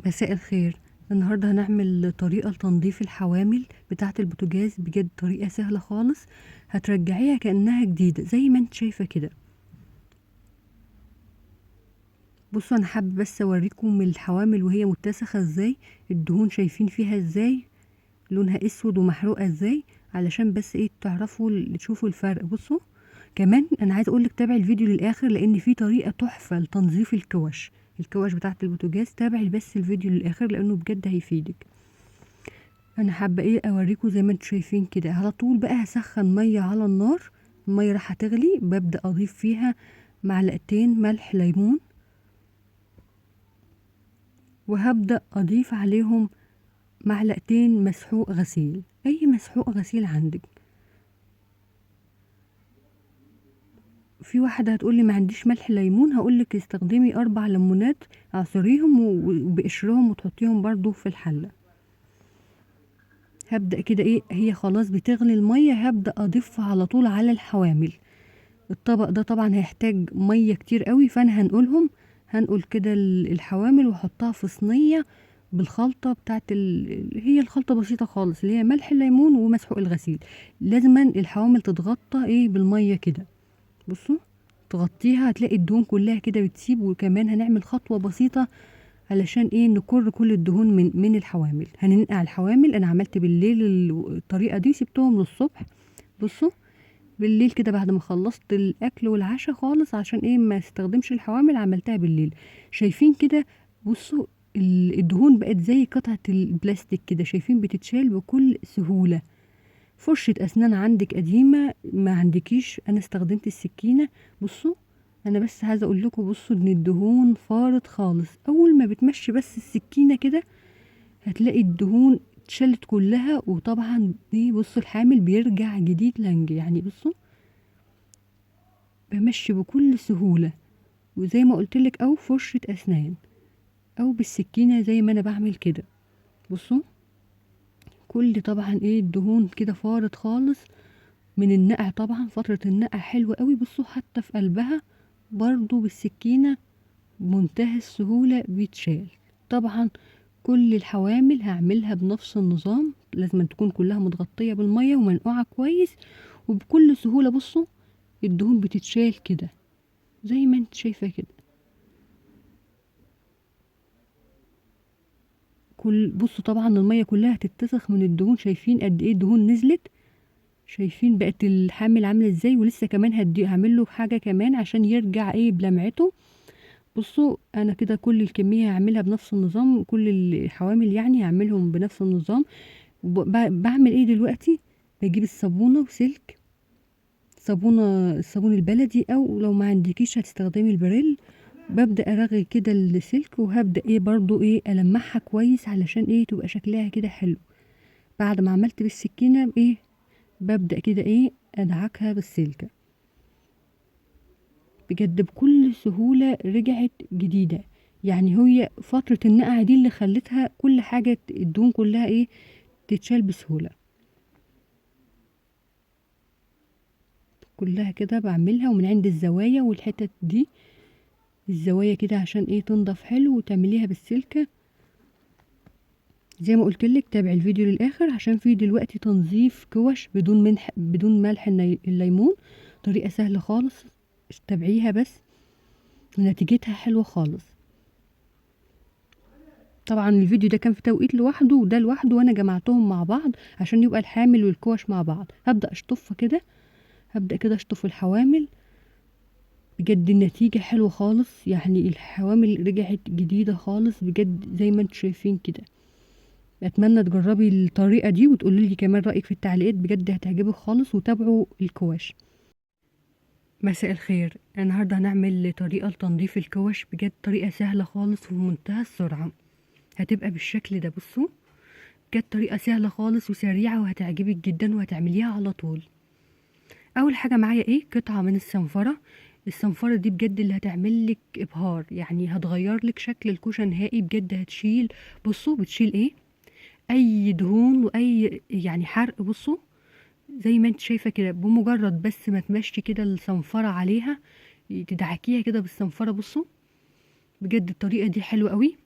مساء الخير. النهارده هنعمل طريقة لتنظيف الحوامل بتاعة البوتاجاز، بجد طريقة سهلة خالص، هترجعيها كأنها جديدة زي ما انت شايفة كده. بصوا، انا حابة بس اوريكم الحوامل وهي متسخة ازاي، الدهون شايفين فيها ازاي، لونها اسود ومحروقة ازاي، علشان بس ايه تعرفوا تشوفوا الفرق. بصوا كمان انا عايزه اقولك تابعي الفيديو للاخر، لان في طريقة تحفة لتنظيف الكوش بتاعة البوتاجاز. تابعي بس الفيديو للاخر لانه بجد هيفيدك. انا حابه ايه اوريكم زي ما انتم شايفين كده. على طول بقى هسخن ميه على النار، الميه راح تغلي، ببدا اضيف فيها معلقتين ملح ليمون، وهبدا اضيف عليهم معلقتين مسحوق غسيل، اي مسحوق غسيل عندك. في واحده هتقولي ما عنديش ملح ليمون، هقولك استخدمي 4 ليمونات، اعصريهم وبقشرهم وتحطيهم برضو في الحله. هبدا كده ايه، هي خلاص بتغلي الميه، هبدا اضيفها على طول على الحوامل. الطبق ده طبعا هيحتاج ميه كتير قوي، فانا هنقل كده الحوامل واحطها في صينيه بالخلطه بتاعت هي الخلطه بسيطه خالص، اللي هي ملح الليمون ومسحوق الغسيل. لازما الحوامل تتغطى ايه بالميه كده. بصوا، تغطيها هتلاقي الدهون كلها كده بتسيب. وكمان هنعمل خطوه بسيطه علشان ايه نكر كل الدهون من الحوامل. هننقع الحوامل، انا عملت بالليل الطريقه دي، سبتهم للصبح. بصوا، بالليل كده بعد ما خلصت الاكل والعشاء خالص، عشان ايه ما استخدمش الحوامل، عملتها بالليل. شايفين كده؟ بصوا، الدهون بقت زي قطعة البلاستيك كده، شايفين بتتشال بكل سهولة. فرشة اسنان عندك قديمة ما عندكيش، انا استخدمت السكينة. بصوا، انا بس عايزة اقول لكم، بصوا ان الدهون فارت خالص. اول ما بتمشي بس السكينة كده هتلاقي الدهون اتشالت كلها. وطبعا دي بصوا الحامل بيرجع جديد لنج، يعني بصوا بمشي بكل سهولة. وزي ما قلتلك، او فرشة اسنان او بالسكينة زي ما انا بعمل كده. بصوا، كل طبعا ايه الدهون كده فارت خالص من النقع. طبعا فترة النقع حلوة قوي. بصوا حتى في قلبها برضو بالسكينة بمنتهى السهولة بيتشال. طبعا كل الحوامل هعملها بنفس النظام، لازم تكون كلها متغطية بالمية ومنقوعة كويس، وبكل سهولة. بصوا الدهون بتتشال كده زي ما انت شايفة كده. بصوا طبعا المية كلها هتتسخ من الدهون، شايفين قد ايه الدهون نزلت؟ شايفين بقت الحامل عاملة ازاي؟ ولسه كمان هعمل له حاجة كمان عشان يرجع ايه بلمعته. بصوا انا كده كل الكمية هعملها بنفس النظام، كل الحوامل يعني هعملهم بنفس النظام. بعمل ايه دلوقتي؟ بجيب الصابونة وسلك، الصابون البلدي، او لو ما عندكيش هتستخدمي البريل. ببدأ ارغي كده السلك، وهبدأ ايه برضو ايه ألمعها كويس علشان ايه تبقى شكلها كده حلو. بعد ما عملت بالسكينة ايه، ببدأ كده ايه ادعكها بالسلكة. بجد بكل سهولة رجعت جديدة. يعني هي فترة النقعة دي اللي خلتها كل حاجة الدهون كلها ايه تتشال بسهولة. كلها كده بعملها، ومن عند الزوايا والحتت دي، الزوايا كده عشان ايه تنضف حلو، وتعمليها بالسلكة. زي ما قلتلك تابع الفيديو للاخر، عشان في دلوقتي تنظيف كوش بدون ملح الليمون. طريقة سهلة خالص، تابعيها بس، ونتيجتها حلوة خالص. طبعا الفيديو ده كان في توقيت لوحده وده لوحده، وانا جمعتهم مع بعض عشان يبقى الحامل والكوش مع بعض. هبدأ اشطفها كده، هبدأ كده اشطف الحوامل. بجد النتيجة حلوة خالص، يعني الحوامل رجعت جديدة خالص بجد زي ما انتم شايفين كده. اتمنى تجربي الطريقة دي وتقولي لي كمان رأيك في التعليقات، بجد هتعجبك خالص. وتابعوا الكواش. مساء الخير. النهاردة هنعمل طريقة لتنظيف الكوش، بجد طريقة سهلة خالص ومنتهى السرعة. هتبقى بالشكل ده. بصوا، بجد طريقة سهلة خالص وسريعة وهتعجبك جدا وهتعمليها على طول. اول حاجة معايا ايه؟ قطعة من الصنفرة. الصنفرة دي بجد اللي هتعمل لك ابهار، يعني هتغير لك شكل الكوشة نهائي. بجد هتشيل، بصوا بتشيل ايه، اي دهون واي يعني حرق. بصوا زي ما انت شايفه كده، بمجرد بس ما تمشي كده الصنفره عليها، تدعكيها كده بالصنفره. بصوا بجد الطريقه دي حلوه قوي.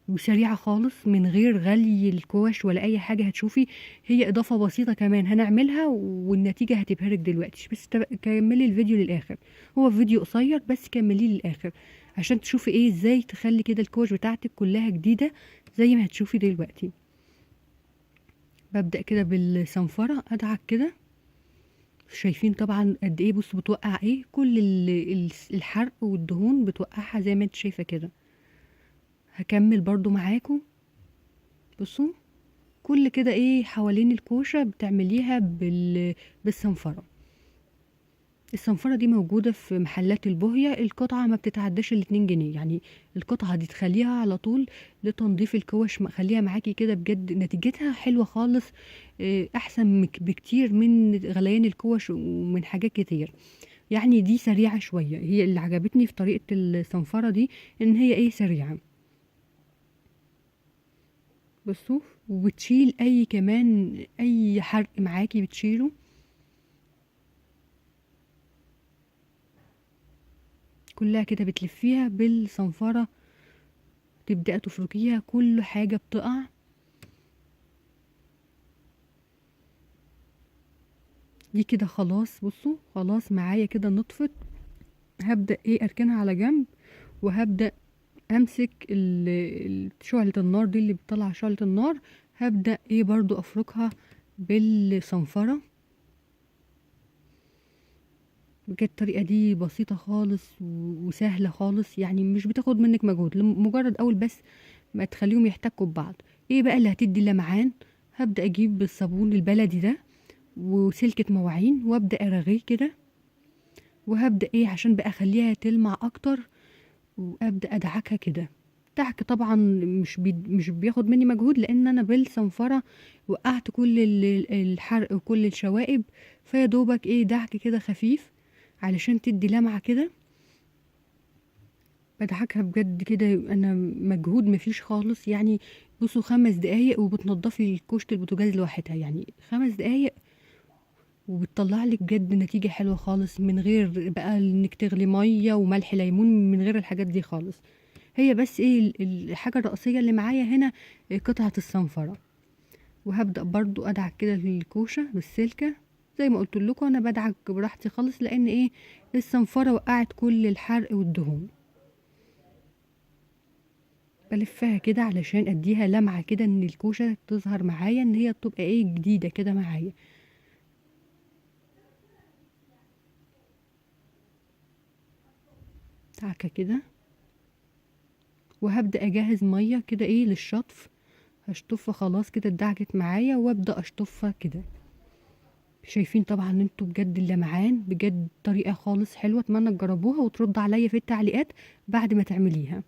وسريعة خالص من غير غلي الكوش ولا أي حاجة. هتشوفي هي إضافة بسيطة كمان هنعملها والنتيجة هتبهرك دلوقتي، بس كملي الفيديو للآخر. هو فيديو قصير بس كمليه للآخر عشان تشوفي ايه ازاي تخلي كده الكوش بتاعتك كلها جديدة زي ما هتشوفي دلوقتي. ببدأ كده بالصنفرة أدعك كده، شايفين طبعا قد ايه، بصوا بتوقع ايه كل الحرق والدهون بتوقعها زي ما انت شايفة كده. هكمل برضو معاكم، بصوا كل كده ايه حوالين الكوشة بتعمليها بالصنفرة. الصنفرة دي موجودة في محلات البوهية، القطعة ما بتتعداش ال2 جنيه، يعني القطعة دي تخليها على طول لتنظيف الكوش، خليها معاكي كده بجد نتيجتها حلوة خالص. احسن بكتير من غليان الكوش ومن حاجات كتير. يعني دي سريعة شوية، هي اللي عجبتني في طريقة الصنفرة دي ان هي ايه سريعة. بصوا وبتشيل اي كمان اي حرق معاكي بتشيله. كلها كده بتلفيها بالصنفرة، تبدأ تفركيها كل حاجة بتقع. دي كده خلاص، بصوا خلاص معايا كده نطفت. هبدأ ايه اركنها على جنب، وهبدأ امسك شعلة النار دي اللي بتطلع شعلة النار، هبدأ ايه برضو افركها بالصنفرة. بجد الطريقة دي بسيطة خالص وسهلة خالص، يعني مش بتاخد منك مجهود، مجرد اول بس ما تخليهم يحتكوا ببعض. ايه بقى اللي هتدي اللمعان؟ هبدأ اجيب الصابون البلدي ده وسلكة مواعين وابدأ ارغيه كده، وهبدأ ايه عشان بقى اخليها تلمع اكتر، وابدأ ادعكها كده. دعك طبعا مش بياخد مني مجهود، لان انا بالصنفرة وقعت كل الحرق وكل الشوائب، فيا دوبك ايه دعك كده خفيف علشان تدي لمعة كده. بدعكها بجد كده، انا مجهود مفيش خالص يعني. بصوا 5 دقايق وبتنضفي كوشة البوتاجاز لوحدها، يعني 5 دقايق وبتطلع لك بجد نتيجة حلوة خالص، من غير بقى انك تغلي مية وملح ليمون، من غير الحاجات دي خالص. هي بس ايه الحاجة الرئيسية اللي معايا هنا قطعة الصنفرة. وهبدأ برضو ادعك كده الكوشة بالسلكة. زي ما قلت لكم انا بدعك براحتي خالص، لان ايه الصنفرة وقعت كل الحرق والدهون. بلفها كده علشان اديها لمعة كده، ان الكوشة تظهر معايا ان هي تبقى ايه جديدة كده معايا. دعكة كده، وهبدأ اجهز مية كده ايه للشطف. هشطفها خلاص كده اتدعكت معايا، وابدأ اشطفها كده. شايفين طبعا انتوا بجد اللمعان بجد طريقة خالص حلوة، اتمنى تجربوها وترد عليا في التعليقات بعد ما تعمليها.